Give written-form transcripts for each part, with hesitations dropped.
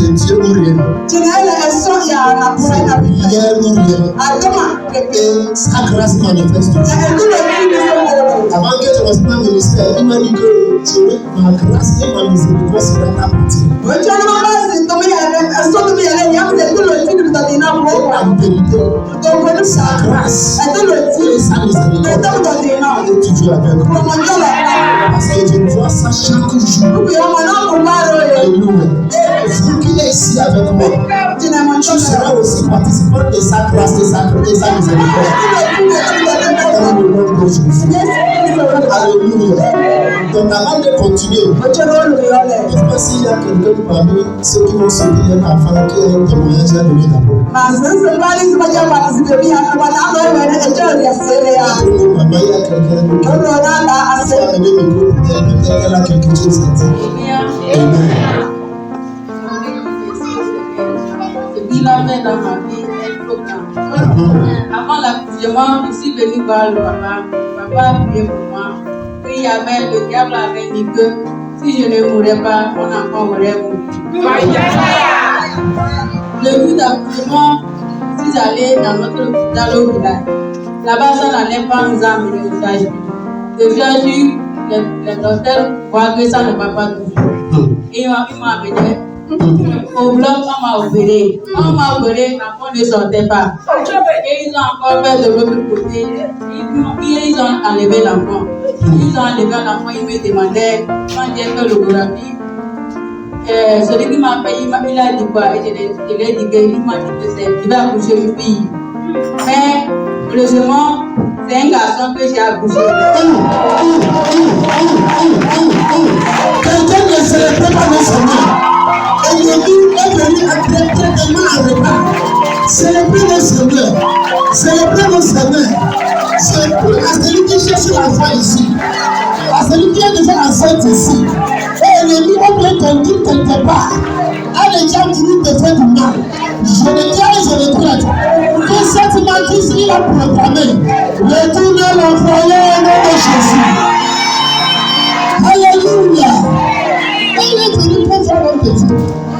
de Dieu ou rien. C'est hier ou rien. Et sa grâce manifeste. Avant que je reçoive le ministère, il m'a dit que ma grâce et ma miséricorde sera ta partie. En vérité, sa grâce et sa miséricorde est toujours avec moi. Parce que je vois ça chaque jour. Alléluia. Vous qui êtes ici avec moi, tu seras aussi participant de sa grâce et sa miséricorde. Dans le nom de Jésus. Alléluia. Donc avant de continuer, je ne sais pas s'il y a quelqu'un parmi ceux qui vont suivre un enfant qui a un témoignage à donner d'abord. Maman, il y a quelqu'un qui a amené le groupe, elle a quelque chose à dire. Amen. Dans ma vie, avant l'accouchement, je suis venue voir le papa. Papa a prié pour moi. Puis il y avait le diable avait dit que si je ne mourrais pas, mon enfant aurait mouru. Le jour d'accouchement, je suis allée dans le village. Là-bas, ça n'allait pas nous amener au Jésus. Le Jésus, le docteur voit que ça ne va pas toujours. Et il m'a amené. Au bloc, on m'a opéré. On m'a opéré, l'enfant ne sortait pas. Et ils ont encore fait de l'autre côté. Ils ont enlevé l'enfant. Ils ont enlevé l'enfant, ils me demandaient quand j'ai fait l'échographie. Celui qui m'a payé, il a dit quoi? Et je l'ai dit qu'il m'a dit que il va accoucher une fille. Mais, heureusement, c'est un garçon que j'ai accouché. Quelqu'un ne se répète pas dans son nom. Et Jésus est venu tellement en retard. Célébrez le Seigneur. Célébrez le Seigneur. C'est pour à celui qui cherche l'enfant ici. À celui qui est déjà enceinte ici. Et l'ennemi a bien conduit quelque part. A déjà voulu te faire du mal. Je le dis et je le traite. Que cette matrice il a proclamé. Retournez l'enfant au nom de Jésus. Alléluia. Il est venu pour faire l'homme de Dieu.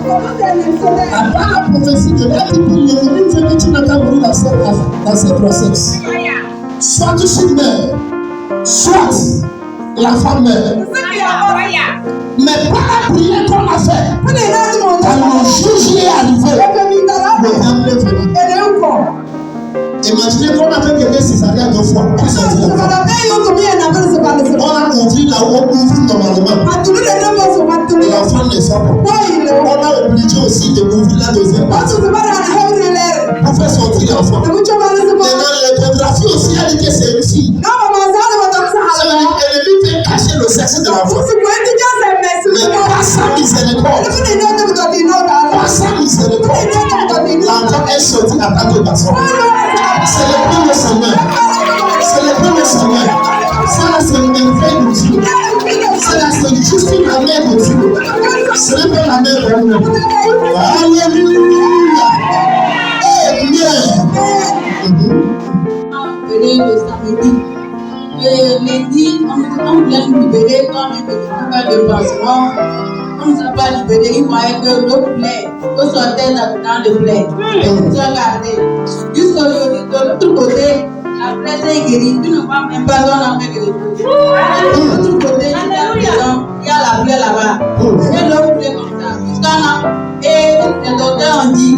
Après la prophétie de la Bible, il est venu que tu n'as pas mouru dans ce process. Soit tu suis mère, soit la femme mère. Mais pas la prière qu'on a fait. Quand le juge est arrivé, le diable est venu. Imaginez qu'on a fait quelqu'un césarien 2 fois. On a ouvert là où on ouvre normalement. Et l'enfant ne sort pas. On a obligé aussi de ouvrir la deuxième partie pour faire sortir l'enfant. Et dans l'échographie aussi, elle dit que c'est une fille. L'ennemi fait cacher le sexe de l'enfant. Mais pas sa miséricorde. Pas sa miséricorde. L'enfant est sorti à tant que garçon. Célébrez le Seigneur. Célébrez le Seigneur. Ça, c'est le merveille de Dieu. C'est juste la mère de Dieu. Célébrez la mère de Dieu. Alléluia. Le samedi. Le lundi, on vient nous libérer quand même de pansement. On ne s'est pas libéré, il voyait que l'autre plaie, l'autre sortait dans le plaie. Et nous avons gardé. Jusqu'au de l'autre côté, la plaie s'est guérie. Tu ne vois même pas qu'on a fait quelque chose. De l'autre côté, il y a la plaie là-bas. Et l'autre plaie comme ça. Jusqu'à là, et les docteurs ont dit,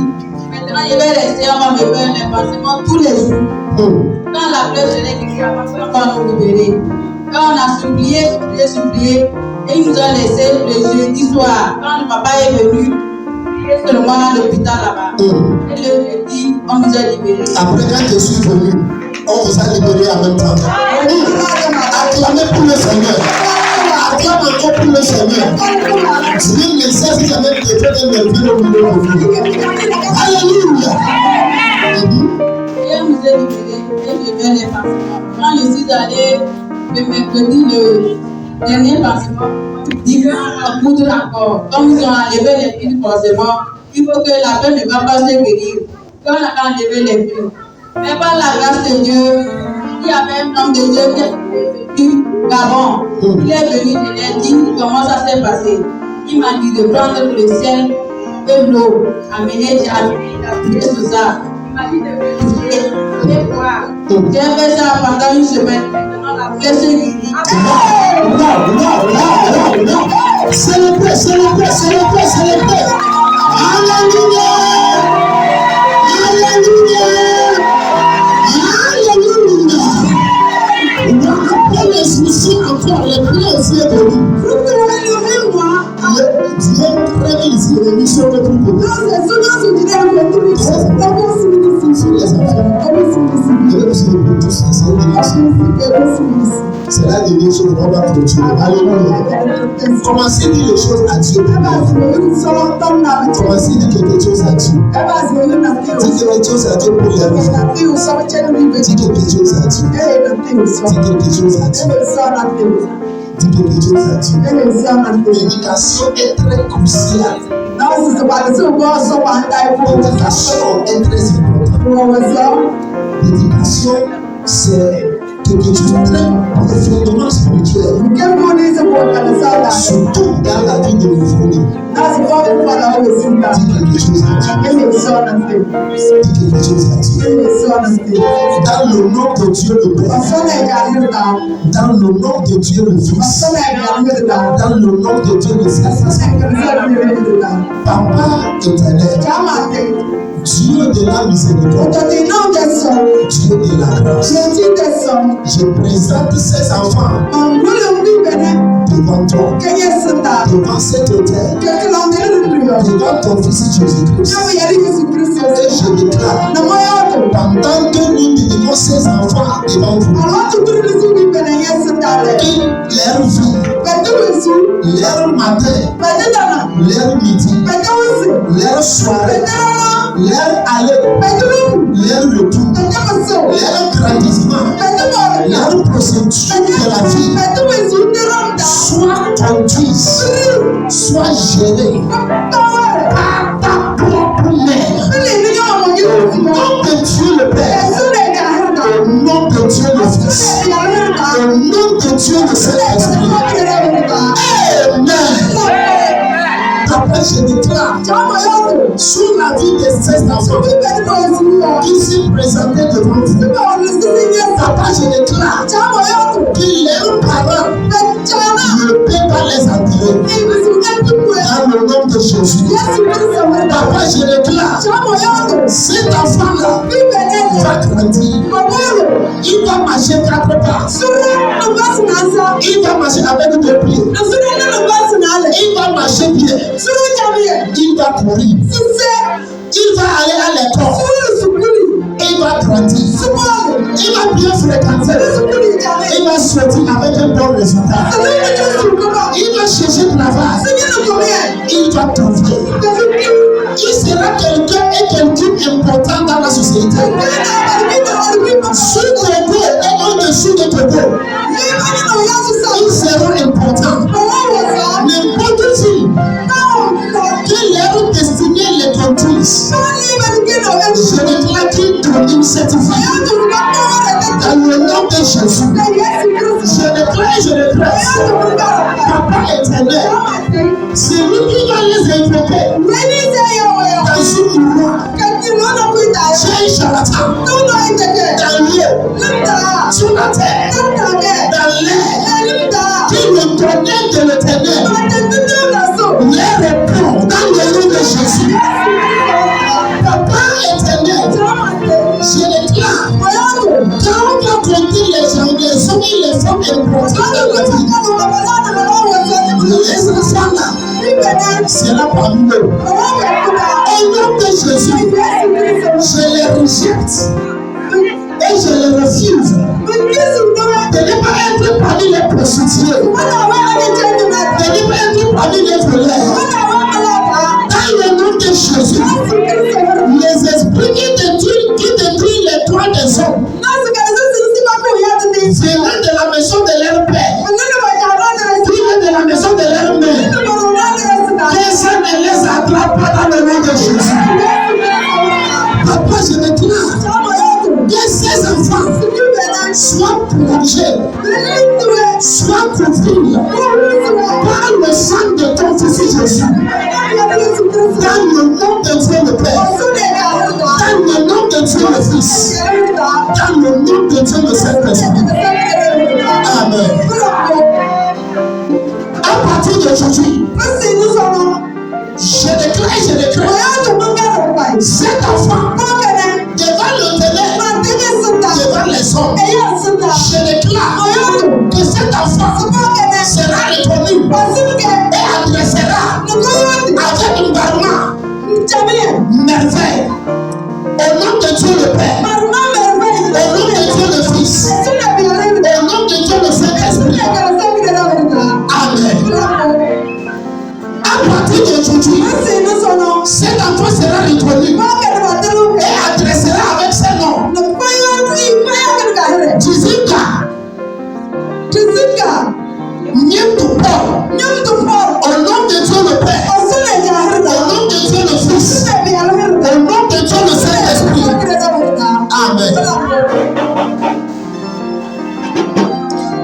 maintenant je vais rester, on va me faire un pansement tous les jours. Quand la plaie serait guérie, on va nous libérer. Quand on a supplié, et ils nous ont laissé le jeudi soir. Quand le papa est venu, il est seulement à l'hôpital là-bas. Et le jeudi, on nous a libérés. Après, quand je suis venu, on vous a libérés en même temps. Acclamez pour le Seigneur. Acclame encore pour le Seigneur. Dieu ne cesse jamais de faire des merveilles au milieu de vous. Alléluia. Et on nous a libérés. Et je viens les pansements. Quand je suis allé le mercredi, le dernier pansement, ils vont en poudre encore. Comme ils ont enlevé les piles forcément, il faut que la plaie ne va pas se guérir. Quand on a enlevé les piles. Mais par la grâce de Dieu, il y avait un homme de Dieu qui est venu Gabon. Il est venu, il a dit comment ça s'est passé. Il m'a dit de prendre le ciel et l'eau. Amener, j'ai appuyé sur ça. Il m'a dit de vérifier, de voir. J'ai fait ça pendant une semaine. Maintenant, la flèche est guérie. Célébrez. Alléluia. On va appeler les soucis encore, les plaies aux yeux de lui. Dieu crée les émissions de tout le monde. C'est la dernière chose qu'on va clôturer. Alléluia. Commencez à dire les choses à Dieu. Commencez à dire quelque chose à Dieu. Dis quelque chose à Dieu pour les vie. Dis quelque chose à Dieu. Dis quelque chose à Dieu. Dis quelque chose à Dieu. L'éducation est très cruciale. L'éducation est très importante. L'éducation, c'est quelque chose de très profondément spirituel. Surtout dans la vie de l'ouvrier. Dis quelque chose à Dieu. Dis quelque chose à Dieu. Dans le nom de Dieu le Père. Dans le nom de Dieu le Fils. Dans le nom de Dieu le Saint-Esprit. Papa éternel. Dieu de la miséricorde, Dieu de la grâce, je présente ces enfants devant toi, devant cet autel, devant ton Fils Jésus-Christ. Et je déclare, pendant que nous bénissons ces enfants devant vous, que leur vie, leur matin, leur midi, leur soirée, leur aller, leur retour, leur grandissement, leur procédure de la vie, soit conduite, soit gérée par ta propre mère. Au nom de Dieu le Père, au nom de Dieu le Fils, au nom de Dieu le Saint-Esprit. Amen. Après, je déclare sur la vie de ces enfants qui s'est présenté devant vous. Papa, je déclare que leurs parents ne peuvent pas les enterrer. Dans le nom de Jésus. Papa, je déclare cet enfant-là va grandir. Il va marcher 4 pas. Il va marcher avec 2 pieds. Il va marcher bien. Il va courir. Il va aller à l'école. Il va grandir. Il va bien fréquenter. Il va sortir avec un bon résultat. Il va chercher travail. Il va trouver. Il sera quelqu'un important dans la société. Sous Togo et au-dessous de Togo, ils seront importants. N'importe qui que leur destinée les conduise. Je déclare qu'ils domine cette vie. Dans le nom de Jésus. Je déclare. Papa éternel, c'est lui qui va les invoquer. Dans ce couloir, j'ai un charlatan. Dans l'eau, sur la terre, dans l'air, qui me connaît de l'éternel. Les répond dans le nom de Jésus. Papa éternel, je déclare, quand on va compter les hommes et les femmes importantes dans la vie, les enfants là, c'est là parmi nous. Au nom de Jésus, je les rejette et je les refuse de ne pas être parmi les prostituées, de ne pas être parmi les voleurs. Dans le nom de Jésus, les esprits qui détruisent les droits des hommes venant de la maison de leur père, venant de la maison de leur mère, que ça ne les attrape pas dans le nom de Jésus. Papa, je déclare que ces enfants soient plongés, soient couverts par le sang de ton Fils Jésus. Dans le nom de Dieu le Père. Dans le nom de Dieu le Fils. Dans le nom de Dieu le Saint-Esprit. Amen. À partir d'aujourd'hui, je déclare, cet enfant devant le ténèbre, devant les hommes, je déclare que cet enfant sera reconnu et adressera avec un barman merveille. Au nom de Dieu le Père, au nom de Dieu le Fils, au nom de Dieu le Saint-Esprit. Amen. À partir d'aujourd'hui, cet enfant sera reconnu et adressera avec ses noms. Tizika, Nyemtupor, au nom de Dieu le Père, au nom de Dieu le Fils, au nom de Dieu le Saint-Esprit. Amen.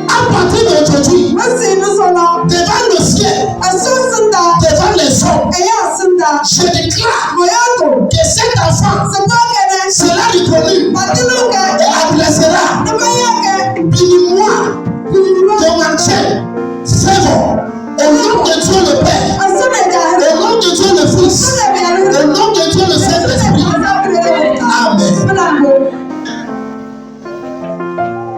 À partir d'aujourd'hui, devant le ciel, devant les hommes, je déclare que cet enfant sera reconnu et adressera bénis-moi ton entier favor. Au nom de Dieu le Père, au nom de Dieu le Fils, au nom de Dieu le Saint-Esprit. Amen.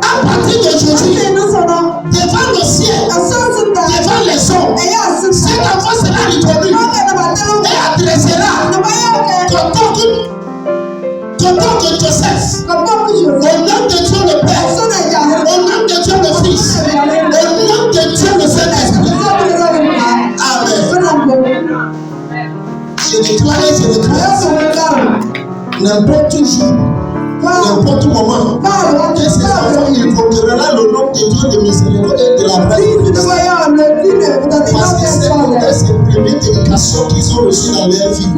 À partir d'aujourd'hui, devant le ciel, devant les hommes, cet enfant sera reconnu et adressera ton Joseph. Au nom de Dieu le Père, au nom de Dieu le Fils, au nom de Dieu le Saint-Esprit. Amen. Je déclare, n'importe jour, n'importe moment, que ces enfants invoqueront le nom de Dieu de miséricorde et de la grâce. Parce que c'est peut-être cette première dédication qu'ils ont reçue dans leur vie.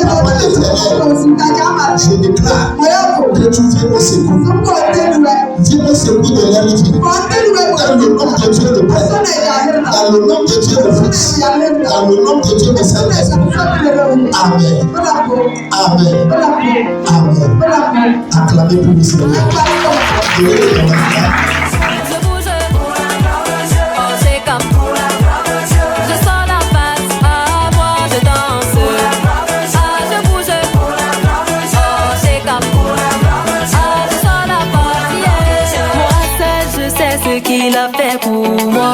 Papa l'Éternel, je déclare que tu viens au secours. Viens au secours de leur vie. Dans le nom de Dieu le Père, dans le nom de Dieu le Fils, dans le nom de Dieu le Saint-Esprit. Amen. Amen. Amen. Acclamez pour le Seigneur. Je bouge, oh c'est comme je sors la face, à moi je danse. Ah je bouge, oh c'est comme ah je sors la face, yeah. Moi seul je sais ce qu'il a fait pour moi.